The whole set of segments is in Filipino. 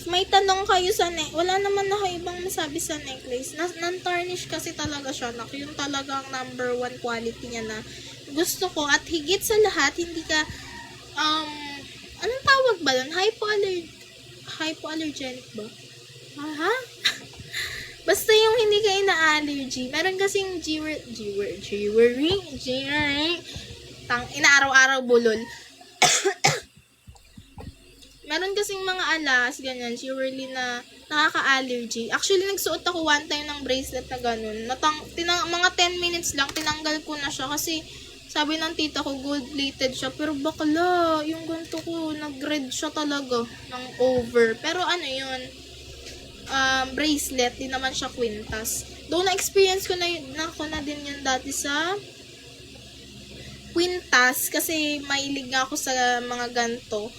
If may tanong kayo sa wala naman ako ibang masabi sa necklace. Non-tarnish kasi talaga siya. Yung talagang number 1 quality niya na gusto ko. At higit sa lahat, hindi ka, anong tawag ba doon? Hypoallergenic ba? Aha? Basta yung hindi ka ina-allergy. Meron kasing jewelry, inaaraw-araw bulol. Meron kasing mga alas, ganyan, jewelry na nakaka-allergy. Actually, nagsuot ako one time ng bracelet na ganun. Mga 10 minutes lang, tinanggal ko na siya kasi sabi ng tita ko, gold-plated siya. Pero bakla, yung ganito ko, nag-red siya talaga ng over. Pero ano yun, bracelet, di naman siya kwintas. Though na-experience ko na din yun dati sa kwintas kasi mailig nga ako sa mga ganto.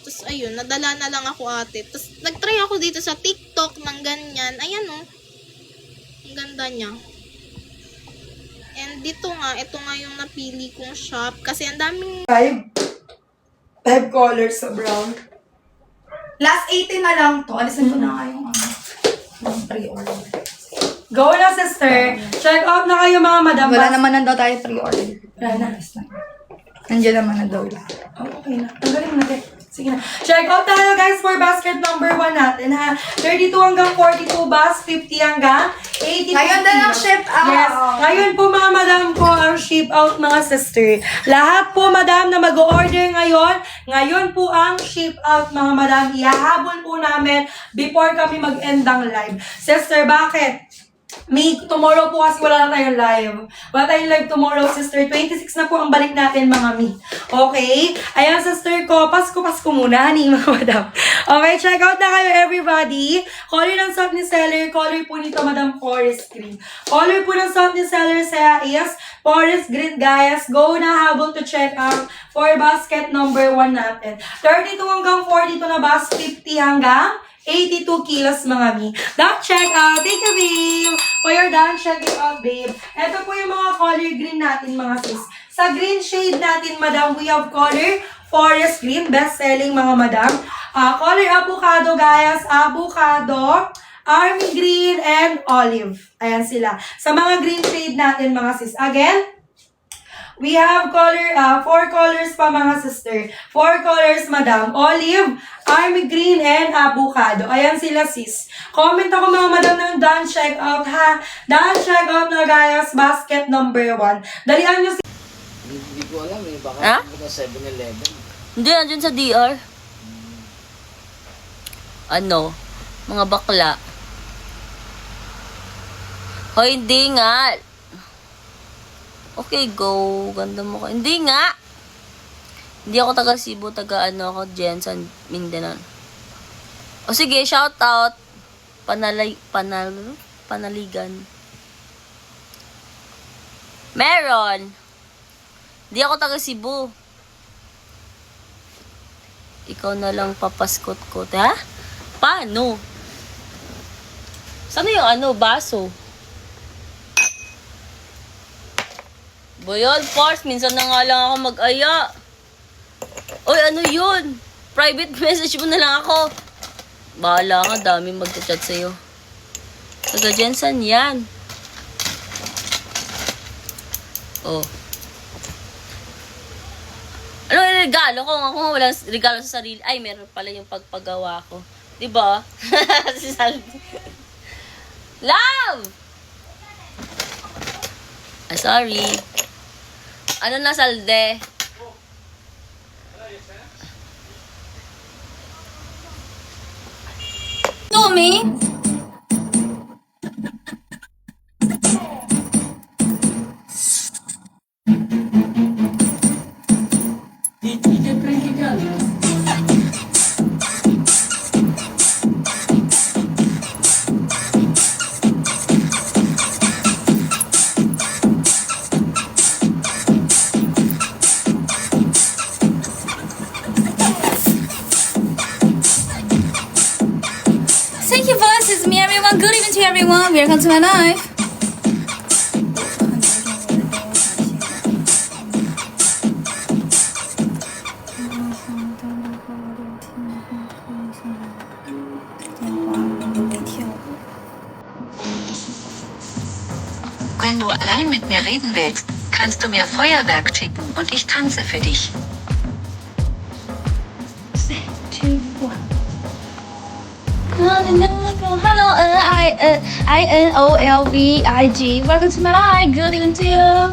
Tapos ayun, nadala na lang ako ate. Tapos nagtry ako dito sa TikTok ng ganyan. Ayan oh. Ang ganda niya. And dito nga, ito nga yung napili kong shop kasi ang daming 5 colors sa brown. Last 18 na lang to. Alisin ko na nga yung pre-order. Go na, sister. Check out na kayo, mga madam. Wala naman na daw tayo pre-order. Wala na. Nandiyan naman na daw. Oh, okay na. Tanggalin mo natin. Sige na. Check out tayo, guys, for basket number 1 natin, ha? 32 hanggang 42 bus, 50 hanggang 80. Ngayon na lang ship out. Yes. Ngayon po, mga madam po, ang ship out, mga sister. Lahat po, madam, na mag-order ngayon po ang ship out, mga madam. Ihahabol po namin before kami mag-end ang live. Sister, bakit? Tomorrow po kasi wala na tayong live. Wala tayong live tomorrow, sister. 26 na po ang balik natin, mga mi. Okay? Ayan, sister ko. Pasko muna, honey, mga madam. Okay, check out na kayo, everybody. Color ng soft ni seller. Color po nito, madam, forest green. Color po ng soft ni seller sa is forest green, guys. Go na, habol to check out for basket number 1 natin. 32 hanggang 42 na bus, 50 hanggang 82 kilos, mga mi. Done, check out. Thank you, babe. For your done, check it out, babe. Ito po yung mga color green natin, mga sis. Sa green shade natin, madam, we have color forest green. Best-selling, mga madam. Color avocado, guys. Avocado, army green, and olive. Ayan sila. Sa mga green shade natin, mga sis. Again, we have color, 4 colors pa, mga sister. 4 colors, madam. Olive, army green, and avocado. Ayan sila, sis. Comment ako, mga madam, ng done check out, ha? Done check out na, guys. Basket number 1. Dalian nyo si... Hindi ko alam eh. Baka Ha? 7-Eleven. Hindi, nandiyan sa DR. Ano? Mga bakla. Hoy, hindi nga. Okay, go. Ganda mo ka. Hindi nga. Hindi ako taga Cebu, ako, Jensen, Mindanao. O sige, shout out. Panaligan. Meron. Hindi ako taga Cebu. Ikaw na lang papaskot-kot, ha? Paano? Saan yung baso? Boyol, Force, minsan na nga lang ako mag-aya. Oy, ano yun? Private message mo na lang ako. Bahala ka, dami magchat sa'yo. Taga Jensen yan. Oh. Ano yung regalo ko? Ako nga walang regalo sa sarili. Ay, meron pala yung pagpagawa ko. Diba? Si Salve. Love! Ah, sorry. Ano na, Salde? No, me? Thank you, boss. It's me, everyone. Good evening to everyone. Welcome to my life. Wenn du allein mit mir reden willst, kannst du mir Feuerwerk schicken und ich tanze für dich. Hello, INOLVIG. Welcome to my live. Good evening to you.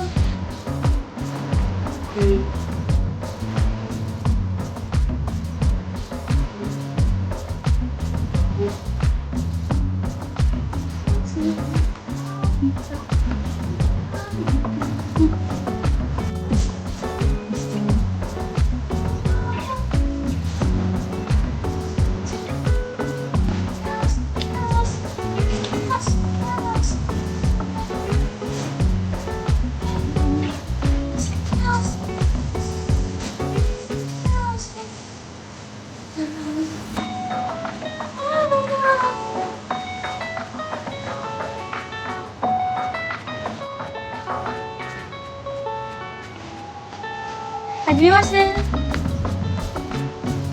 Have you watched it?